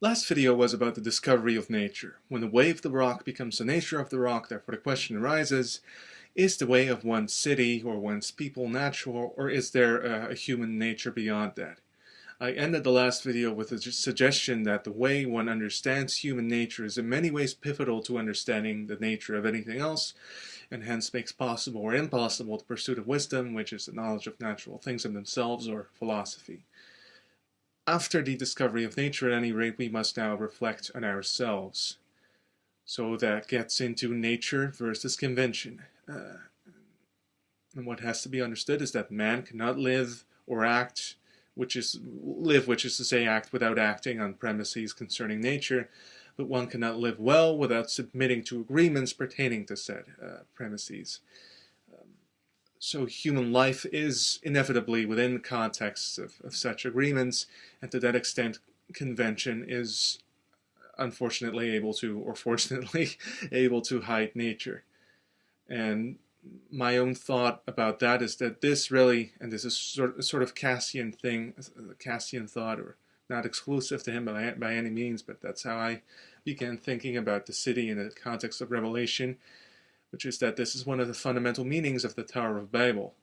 Last video was about the discovery of nature. When the way of the rock becomes the nature of the rock, therefore the question arises, is the way of one's city or one's people natural, or is there a human nature beyond that? I ended the last video with a suggestion that the way one understands human nature is in many ways pivotal to understanding the nature of anything else, and hence makes possible or impossible the pursuit of wisdom, which is the knowledge of natural things in themselves, or philosophy. After the discovery of nature, at any rate, we must now reflect on ourselves. So that gets into nature versus convention. And what has to be understood is that man cannot live or act, which is to say act without acting on premises concerning nature, but one cannot live well without submitting to agreements pertaining to said premises. So human life is inevitably within the context of such agreements, and to that extent convention is unfortunately able to, or fortunately able to, hide nature. And my own thought about that is that this really, and this is sort of Cassian thing, Cassian thought, or not exclusive to him by any means, but that's how I began thinking about the city in the context of Revelation, which is that this is one of the fundamental meanings of the Tower of Babel,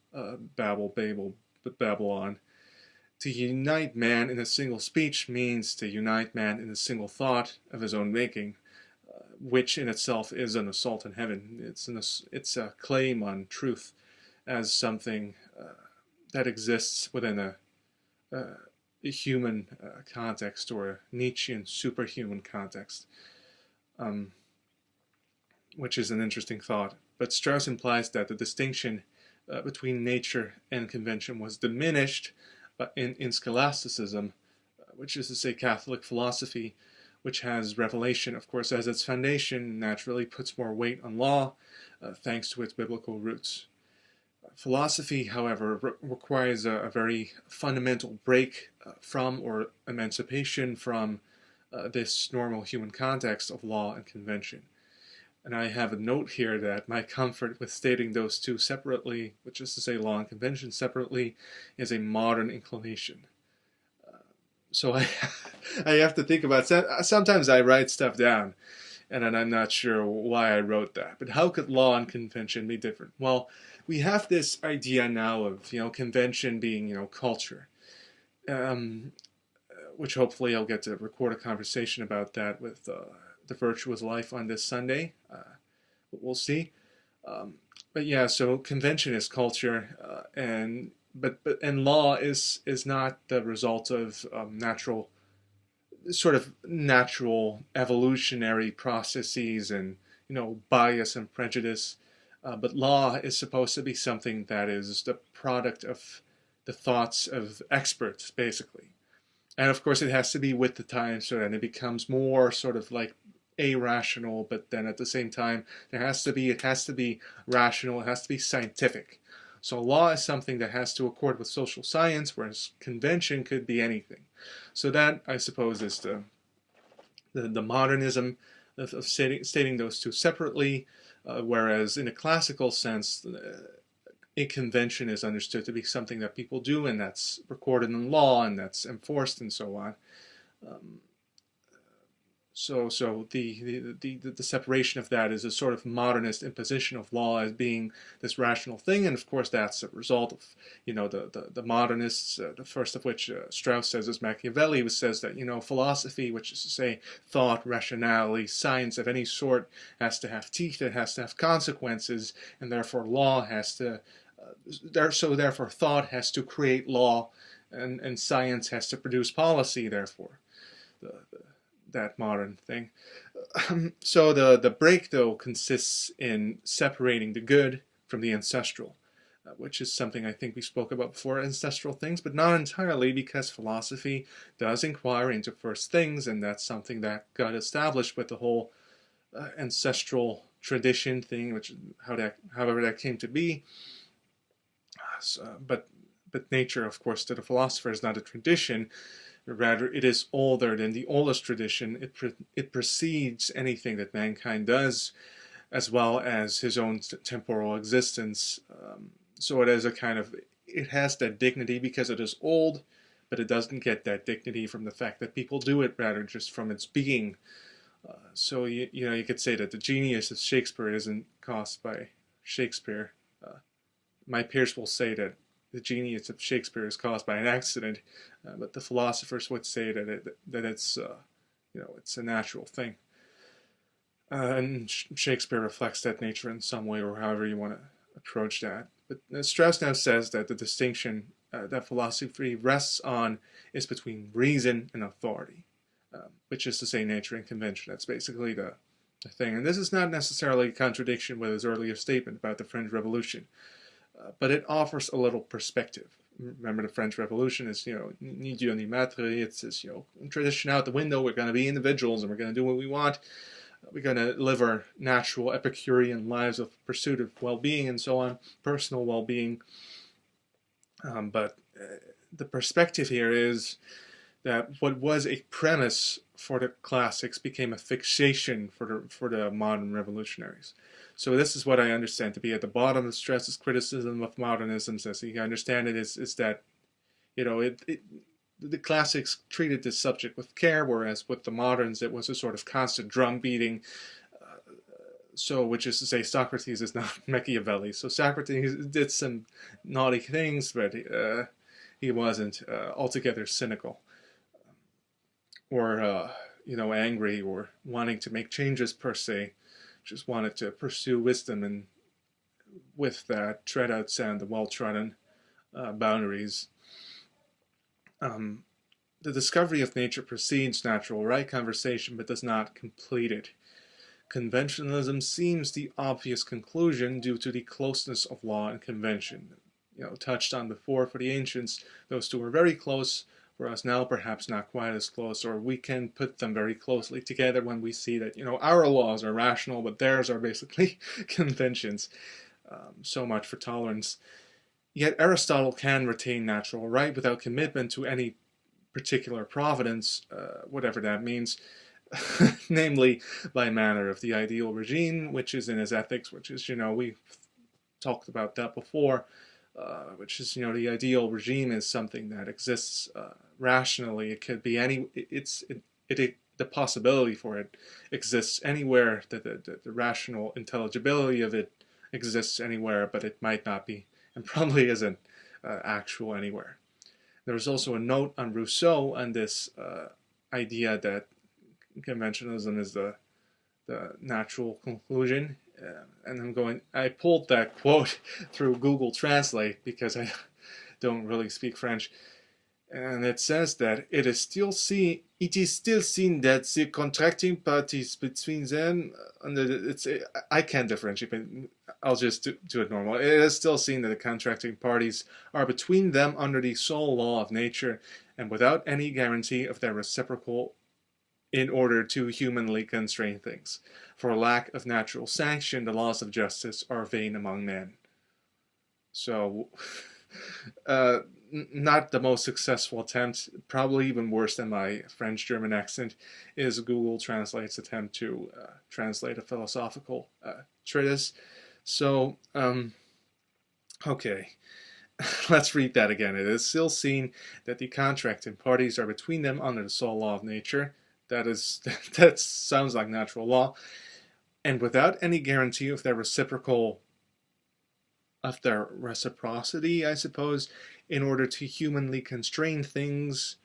Babylon. To unite man in a single speech means to unite man in a single thought of his own making, which in itself is an assault on heaven. It's a claim on truth as something that exists within a human context, or a Nietzschean superhuman context. Which is an interesting thought. But Strauss implies that the distinction between nature and convention was diminished in scholasticism, which is to say Catholic philosophy, which has revelation, of course, as its foundation, naturally puts more weight on law, thanks to its biblical roots. Philosophy, however, requires a very fundamental break from, or emancipation from, this normal human context of law and convention. And I have a note here that my comfort with stating those two separately, which is to say law and convention separately, is a modern inclination. So I have to think about, sometimes I write stuff down and then I'm not sure why I wrote that. But how could law and convention be different? Well, we have this idea now of, convention being, culture. Which hopefully I'll get to record a conversation about that with The Virtuous Life on this Sunday. But we'll see. But yeah, so convention is culture, and law is not the result of natural evolutionary processes and bias and prejudice. But law is supposed to be something that is the product of the thoughts of experts, basically. And of course, it has to be with the times, so that it becomes more sort of like irrational, but then at the same time, it has to be rational, it has to be scientific. So law is something that has to accord with social science, whereas convention could be anything. So that, I suppose, is the modernism of stating those two separately, whereas in a classical sense, a convention is understood to be something that people do, and that's recorded in law, and that's enforced, and so on. So the separation of that is a sort of modernist imposition of law as being this rational thing, and of course that's a result of the modernists, the first of which Strauss says is Machiavelli, who says that philosophy, which is to say thought, rationality, science of any sort, has to have teeth, it has to have consequences, and therefore law has to therefore thought has to create law, and science has to produce policy. Therefore, that modern thing. So the break, though, consists in separating the good from the ancestral, which is something I think we spoke about before, ancestral things, but not entirely, because philosophy does inquire into first things, and that's something that got established with the whole ancestral tradition thing, which however that came to be. But nature, of course, to the philosopher is not a tradition. Rather, it is older than the oldest tradition. It precedes anything that mankind does, as well as his own temporal existence. So it is it has that dignity because it is old, but it doesn't get that dignity from the fact that people do it, rather just from its being. So you could say that the genius of Shakespeare isn't caused by Shakespeare. My peers will say that the genius of Shakespeare is caused by an accident, but the philosophers would say that it's it's a natural thing. And Shakespeare reflects that nature in some way, or however you want to approach that. But Strauss now says that the distinction that philosophy rests on is between reason and authority, which is to say nature and convention. That's basically the thing. And this is not necessarily a contradiction with his earlier statement about the French Revolution, but it offers a little perspective. Remember, the French Revolution is, ni Dieu ni maître. It's this, tradition out the window. We're going to be individuals and we're going to do what we want. We're going to live our natural Epicurean lives of pursuit of well-being and so on, personal well-being. But the perspective here is that what was a premise for the classics became a fixation for the modern revolutionaries. So this is what I understand to be at the bottom of Strauss's criticism of modernism, as he understand it, is that the classics treated this subject with care, whereas with the moderns it was a sort of constant drum beating. So, which is to say, Socrates is not Machiavelli. So Socrates did some naughty things, but he wasn't altogether cynical or angry or wanting to make changes per se. Just wanted to pursue wisdom and with that tread outside the well-trodden boundaries. The discovery of nature precedes natural right conversation but does not complete it. Conventionalism seems the obvious conclusion due to the closeness of law and convention. Touched on before, for the ancients, those two were very close. For us now, perhaps not quite as close, or we can put them very closely together when we see that, our laws are rational, but theirs are basically conventions. So much for tolerance. Yet Aristotle can retain natural right without commitment to any particular providence, whatever that means, namely by manner of the ideal regime, which is in his ethics, which is, we've talked about that before. Which is, the ideal regime is something that exists rationally. It could be the possibility for it exists anywhere. The rational intelligibility of it exists anywhere, but it might not be, and probably isn't actual anywhere. There's also a note on Rousseau on this idea that conventionalism is the natural conclusion. And I pulled that quote through Google Translate because I don't really speak French. And it says that it is still seen that the contracting parties between them, I can't differentiate, but I'll just do it normal. It is still seen that the contracting parties are between them under the sole law of nature and without any guarantee of their reciprocal in order to humanly constrain things. For lack of natural sanction, the laws of justice are vain among men. So, not the most successful attempt, probably even worse than my French-German accent, is Google Translate's attempt to translate a philosophical treatise. So, okay. Let's read that again. It is still seen that the contracting parties are between them under the sole law of nature. That sounds like natural law, and without any guarantee of their reciprocity, I suppose, in order to humanly constrain things.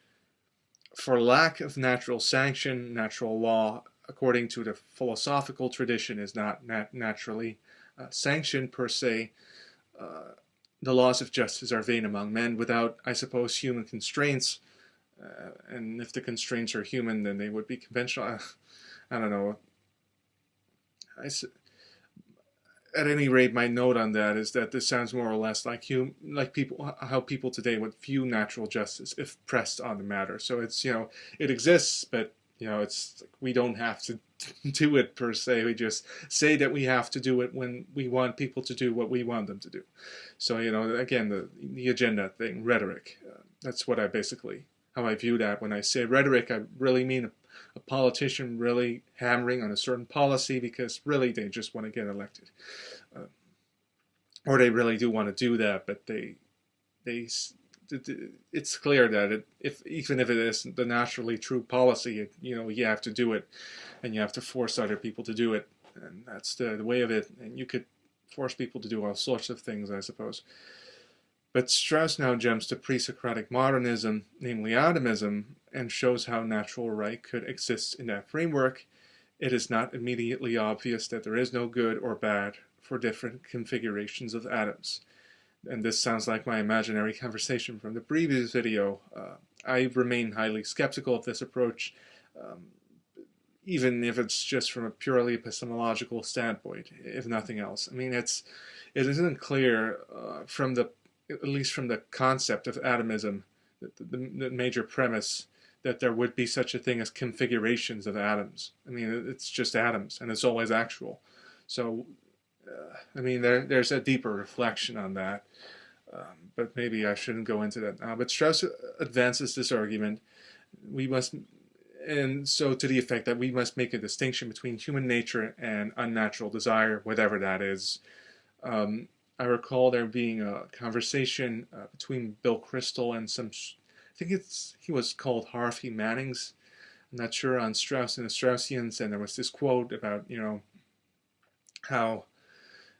For lack of natural sanction, natural law, according to the philosophical tradition, is not naturally sanctioned per se. The laws of justice are vain among men without, I suppose, human constraints. And if the constraints are human, then they would be conventional. I don't know. At any rate, my note on that is that this sounds more or less like how people today would view natural justice if pressed on the matter. So it's it exists, but it's like we don't have to do it per se. We just say that we have to do it when we want people to do what we want them to do. So again, the agenda thing, rhetoric. That's what how I view that. When I say rhetoric, I really mean a politician really hammering on a certain policy because really they just want to get elected. Or they really do want to do that, but they it's clear that even if it isn't the naturally true policy, you have to do it, and you have to force other people to do it, and that's the way of it. And you could force people to do all sorts of things, I suppose. But Strauss now jumps to pre-Socratic modernism, namely atomism, and shows how natural right could exist in that framework. It is not immediately obvious that there is no good or bad for different configurations of atoms. And this sounds like my imaginary conversation from the previous video. I remain highly skeptical of this approach, even if it's just from a purely epistemological standpoint, if nothing else. I mean, it isn't clear at least from the concept of atomism, the major premise, that there would be such a thing as configurations of atoms. I mean, it's just atoms, and it's always actual. So, I mean, there's a deeper reflection on that, but maybe I shouldn't go into that now. But Strauss advances this argument, and so to the effect that we must make a distinction between human nature and unnatural desire, whatever that is. I recall there being a conversation between Bill Kristol and I think he was called Harvey Mannings, I'm not sure, on Strauss and the Straussians, and there was this quote about, how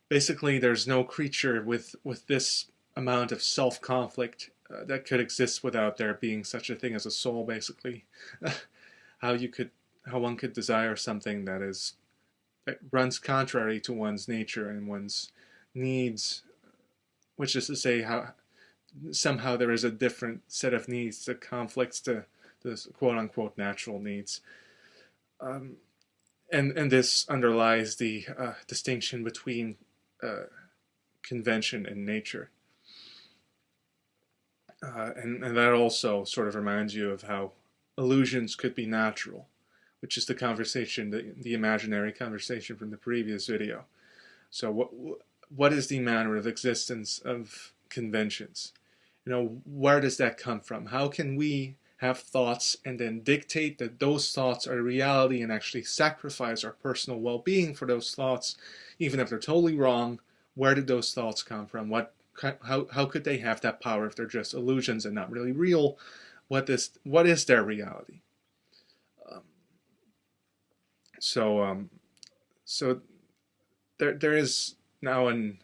basically there's no creature with this amount of self-conflict that could exist without there being such a thing as a soul, basically. How one could desire something that runs contrary to one's nature and one's needs, which is to say how somehow there is a different set of needs that conflicts to the quote-unquote natural needs. And this underlies the distinction between convention and nature. And that also sort of reminds you of how illusions could be natural, which is the conversation, the imaginary conversation from the previous video. So what is the manner of existence of conventions? Where does that come from? How can we have thoughts and then dictate that those thoughts are reality and actually sacrifice our personal well-being for those thoughts, even if they're totally wrong? Where did those thoughts come from? How could they have that power if they're just illusions and not really real? What is their reality? So there is now an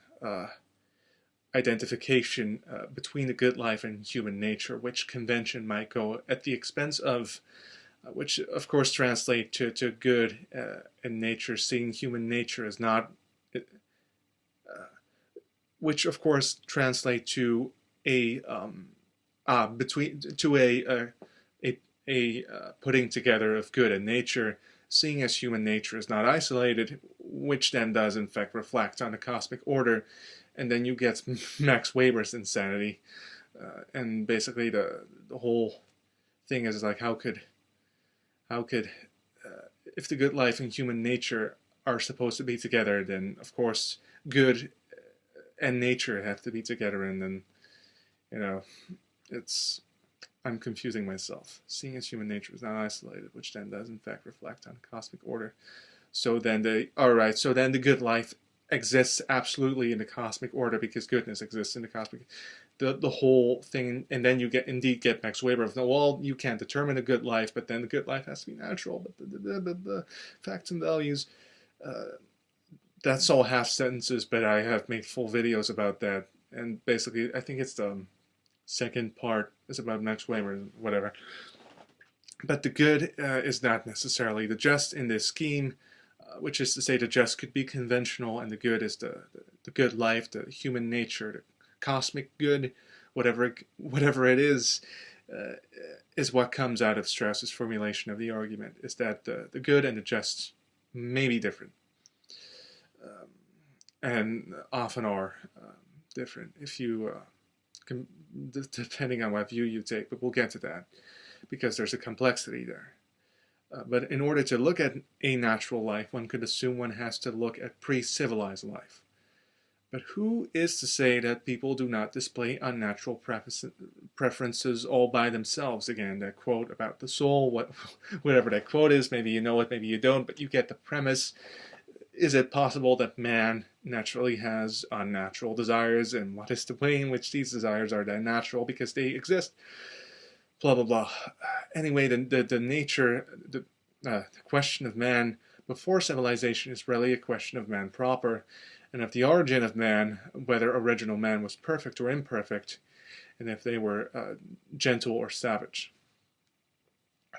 identification between the good life and human nature, which convention might go at the expense of, which of course translate to good and nature, seeing human nature as not, which of course translate to a putting together of good and nature, seeing as human nature is not isolated, which then does in fact reflect on the cosmic order. And then you get Max Weber's insanity, and basically the whole thing is like, how could if the good life and human nature are supposed to be together, then of course good and nature have to be together, and then I'm confusing myself. Seeing as human nature is not isolated, which then does in fact reflect on cosmic order. So then the good life exists absolutely in the cosmic order because goodness exists in the cosmic, the whole thing. And then you get Max Weber of, well, you can't determine a good life, but then the good life has to be natural, but the facts and values, that's all half sentences, but I have made full videos about that. And basically I think it's the second part is about Max Weber, whatever. But the good is not necessarily the just in this scheme, which is to say the just could be conventional, and the good is the good life, the human nature, the cosmic good, whatever it is what comes out of Strauss's formulation of the argument, is that the good and the just may be different, and often are different if you depending on what view you take, but we'll get to that because there's a complexity there. But in order to look at a natural life, one could assume one has to look at pre-civilized life. But who is to say that people do not display unnatural preferences all by themselves? Again, that quote about the soul, whatever that quote is, maybe you know it, maybe you don't, but you get the premise. is it possible that man naturally has unnatural desires, and what is the way in which these desires are then natural because they exist? Blah blah blah. Anyway, the nature, the question of man before civilization is really a question of man proper, and of the origin of man, whether original man was perfect or imperfect, and if they were gentle or savage.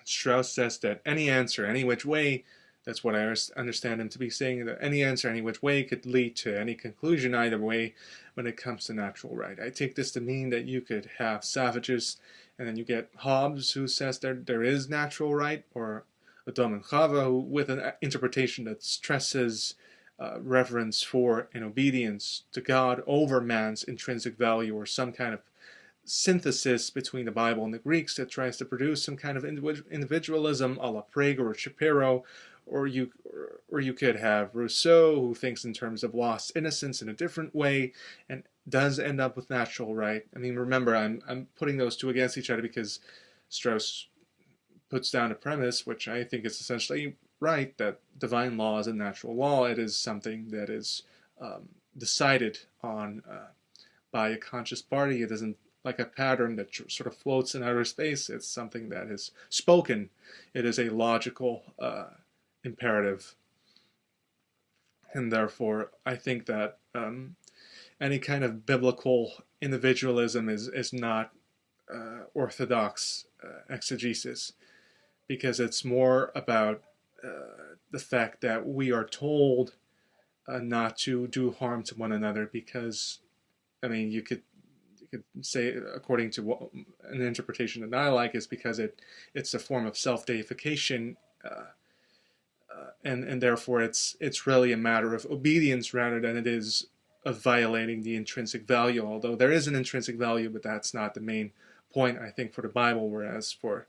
Strauss says that any answer, any which way, that's what I understand him to be saying, that any answer, any which way, could lead to any conclusion either way when it comes to natural right. I take this to mean that you could have savages, and then you get Hobbes, who says there is natural right, or Adam and Chava, who, with an interpretation that stresses reverence for and obedience to God over man's intrinsic value, or some kind of synthesis between the Bible and the Greeks that tries to produce some kind of individualism a la Prager or Shapiro, or you could have Rousseau, who thinks in terms of lost innocence in a different way and does end up with natural right. I mean, remember, I'm putting those two against each other because Strauss puts down a premise, which I think is essentially right, that divine law is a natural law. It is something that is decided on by a conscious party. It isn't like a pattern that sort of floats in outer space. It's something that is spoken. It is a logical imperative. And therefore, I think that any kind of biblical individualism is not orthodox exegesis, because it's more about the fact that we are told not to do harm to one another, because, I mean, you could say, according to an interpretation that I like, is because it's a form of self-deification, and therefore it's really a matter of obedience rather than it is of violating the intrinsic value. Although there is an intrinsic value, but that's not the main point, I think, for the Bible. Whereas for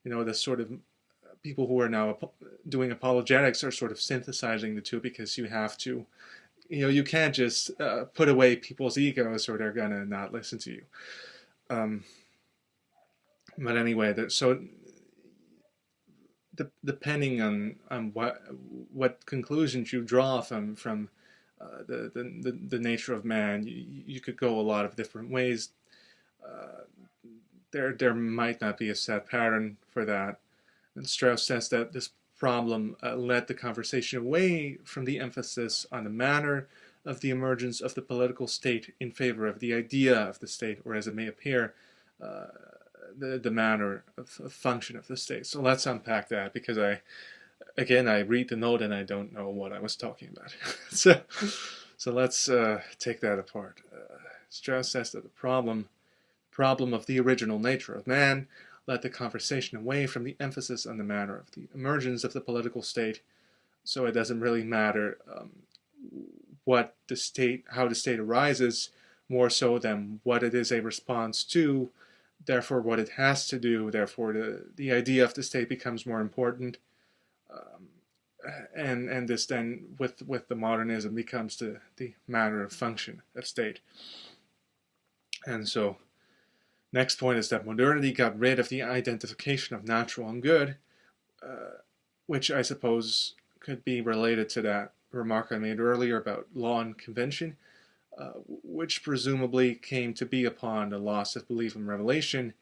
the sort of people who are now doing apologetics are sort of synthesizing the two, because you have to. You can't just put away people's egos or they're gonna not listen to you. But anyway, depending on what conclusions you draw from the nature of man, you could go a lot of different ways. There might not be a set pattern for that. And Strauss says that this problem led the conversation away from the emphasis on the manner of the emergence of the political state in favor of the idea of the state, or as it may appear, the manner of function of the state. So let's unpack that, because I read the note and I don't know what I was talking about. so let's take that apart. Strauss says that the problem of the original nature of man led the conversation away from the emphasis on the manner of the emergence of the political state. So it doesn't really matter how the state arises, more so than what it is a response to. Therefore, what it has to do. Therefore, the idea of the state becomes more important, and this then with the modernism becomes the manner of function of state. And so, next point is that modernity got rid of the identification of natural and good, which I suppose could be related to that remark I made earlier about law and convention, which presumably came to be upon the loss of belief in revelation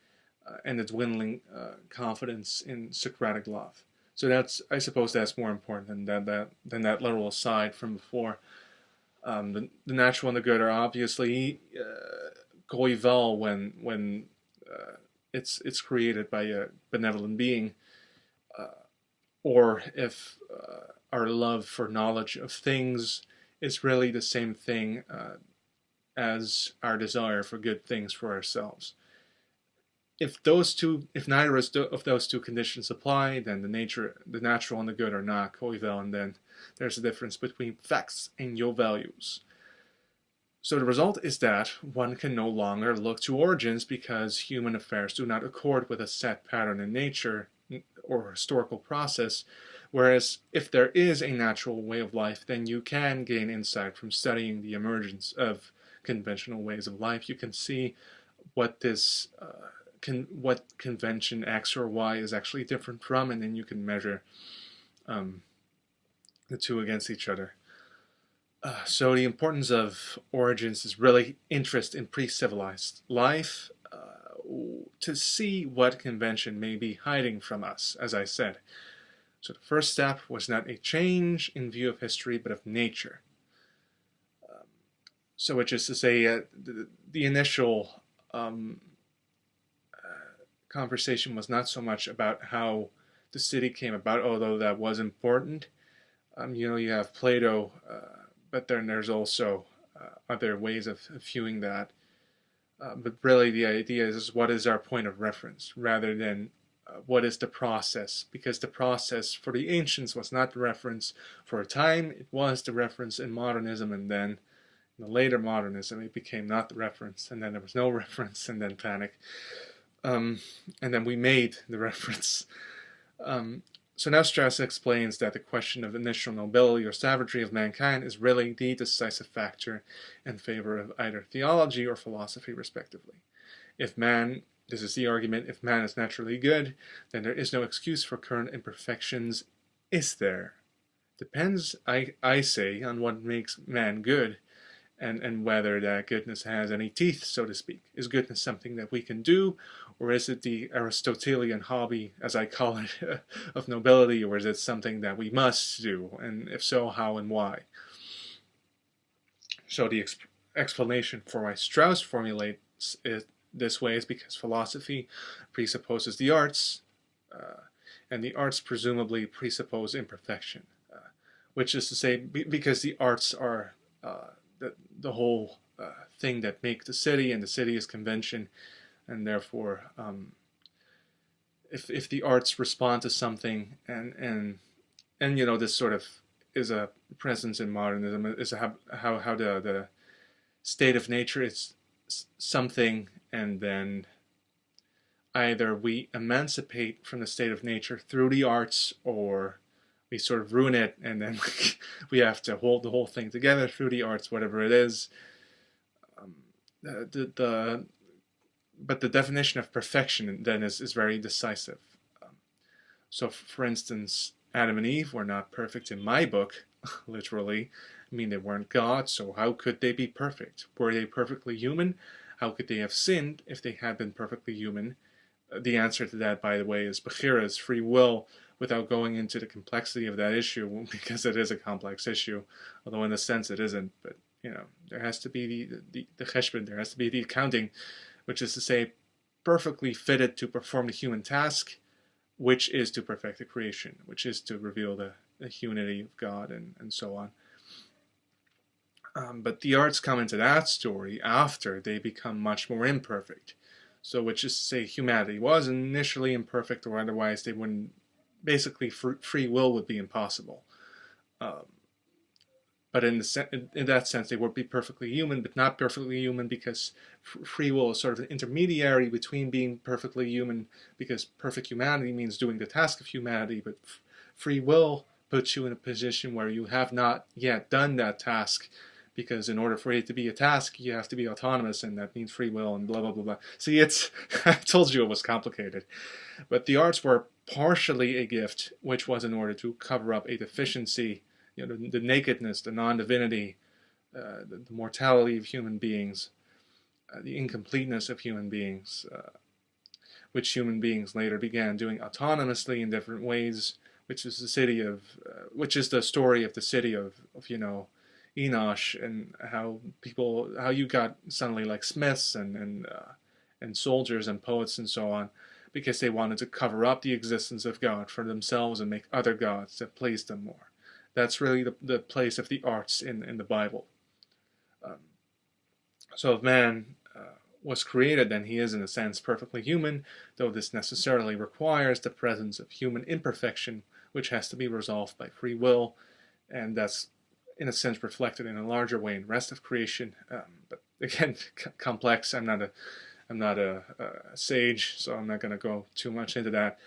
and the dwindling confidence in Socratic love. So I suppose that's more important than that little aside from before. The natural and the good are obviously coeval when it's created by a benevolent being, or if our love for knowledge of things is really the same thing as our desire for good things for ourselves. If neither of those two conditions apply, then the natural and the good are not coeval, then there's a difference between facts and your values. So the result is that one can no longer look to origins, because human affairs do not accord with a set pattern in nature or historical process, whereas if there is a natural way of life, then you can gain insight from studying the emergence of conventional ways of life. You can see what what convention X or Y is actually different from, and then you can measure the two against each other. So the importance of origins is really interest in pre-civilized life, to see what convention may be hiding from us, as I said. So the first step was not a change in view of history, but of nature. So which is to say, the initial conversation was not so much about how the city came about, although that was important. You have Plato, but then there's also other ways of viewing that. But really the idea is what is our point of reference, rather than what is the process, because the process for the ancients was not the reference. For a time it was the reference in modernism, and then in the later modernism it became not the reference, and then there was no reference, and then panic. And then we made the reference. So now Strauss explains that the question of initial nobility or savagery of mankind is really the decisive factor in favor of either theology or philosophy, respectively. If man, this is the argument, if man is naturally good, then there is no excuse for current imperfections, is there? Depends, I say, on what makes man good, and whether that goodness has any teeth, so to speak. Is goodness something that we can do, or is it the Aristotelian hobby, as I call it, of nobility, or is it something that we must do, and if so, how and why? So the explanation for why Strauss formulates it this way is because philosophy presupposes the arts, and the arts presumably presuppose imperfection, which is to say, because the arts are the whole thing that make the city, and the city is convention, and therefore if the arts respond to something, and this sort of is a presence in modernism, is how the state of nature is something, and then either we emancipate from the state of nature through the arts, or we sort of ruin it, and then we have to hold the whole thing together through the arts, whatever it is. But the definition of perfection then is very decisive. So, for instance, Adam and Eve were not perfect in my book, literally. I mean, they weren't God, so how could they be perfect? Were they perfectly human? How could they have sinned if they had been perfectly human? The answer to that, by the way, is Bechira's free will, without going into the complexity of that issue, because it is a complex issue, although in a sense it isn't. But there has to be the cheshbon, there has to be the accounting, which is to say, perfectly fitted to perform the human task, which is to perfect the creation, which is to reveal the unity of God, and so on. But the arts come into that story after they become much more imperfect. So, which is to say, humanity was initially imperfect, or otherwise they wouldn't. Basically, free will would be impossible. But in that sense, they would be perfectly human, but not perfectly human, because free will is sort of an intermediary between being perfectly human, because perfect humanity means doing the task of humanity, but free will puts you in a position where you have not yet done that task, because in order for it to be a task, you have to be autonomous, and that means free will, and blah, blah, blah, blah. See, I told you it was complicated. But the arts were partially a gift, which was in order to cover up a deficiency, the nakedness, the non-divinity, the mortality of human beings, the incompleteness of human beings, which human beings later began doing autonomously in different ways, which is the story of the city of Enosh, and how you got suddenly like smiths and soldiers and poets and so on, because they wanted to cover up the existence of God for themselves and make other gods that pleased them more. That's really the place of the arts in the Bible. So if man was created, then he is in a sense perfectly human, though this necessarily requires the presence of human imperfection, which has to be resolved by free will, and that's in a sense reflected in a larger way in the rest of creation. But again, complex. I'm not a sage, so I'm not going to go too much into that.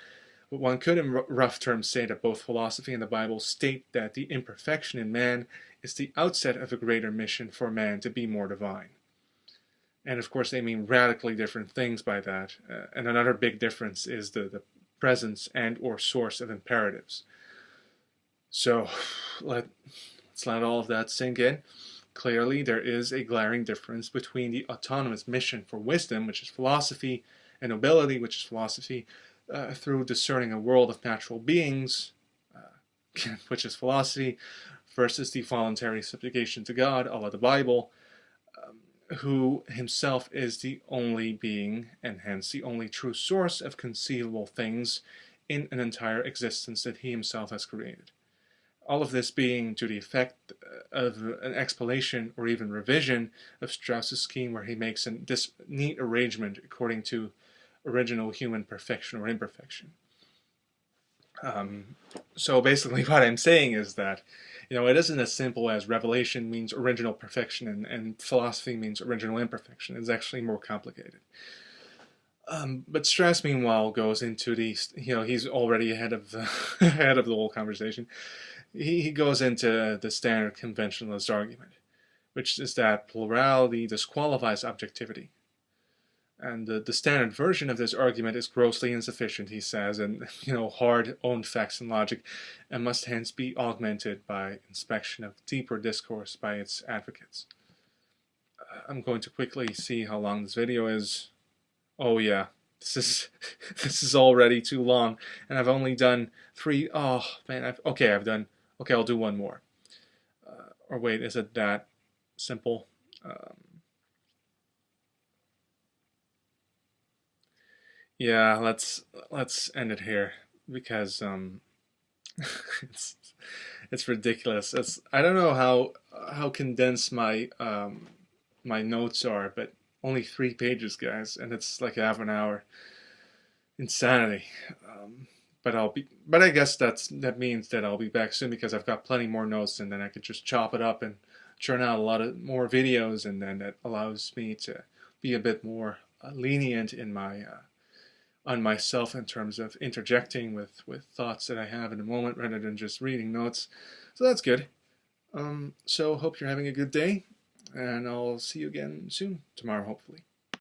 But one could, in rough terms, say that both philosophy and the Bible state that the imperfection in man is the outset of a greater mission for man to be more divine. And of course, they mean radically different things by that. And another big difference is the presence and or source of imperatives. So let's let all of that sink in. Clearly, there is a glaring difference between the autonomous mission for wisdom, which is philosophy, and nobility, which is philosophy, through discerning a world of natural beings, which is philosophy, versus the voluntary subjugation to God, a la the Bible, who himself is the only being, and hence the only true source of conceivable things in an entire existence that he himself has created. All of this being to the effect of an explanation or even revision of Strauss's scheme, where he makes this neat arrangement according to original human perfection or imperfection. So basically what I'm saying is that, it isn't as simple as revelation means original perfection and philosophy means original imperfection. It's actually more complicated. But Strauss, meanwhile, goes into the, he's already ahead of the, ahead of the whole conversation. He goes into the standard conventionalist argument, which is that plurality disqualifies objectivity. And the standard version of this argument is grossly insufficient, he says, and hard owned facts and logic, and must hence be augmented by inspection of deeper discourse by its advocates. I'm going to quickly see how long this video is. Oh yeah, this is already too long, and I've only done 3. Oh man, okay, I'll do one more. Or wait, is it that simple? Yeah, let's end it here because it's ridiculous. I don't know how condensed my my notes are, but only 3 pages, guys, and it's like half an hour. Insanity. But I guess that means that I'll be back soon because I've got plenty more notes, and then I could just chop it up and churn out a lot of more videos, and then that allows me to be a bit more lenient in my on myself in terms of interjecting with thoughts that I have in the moment rather than just reading notes. So that's good. So hope you're having a good day, and I'll see you again soon, tomorrow hopefully.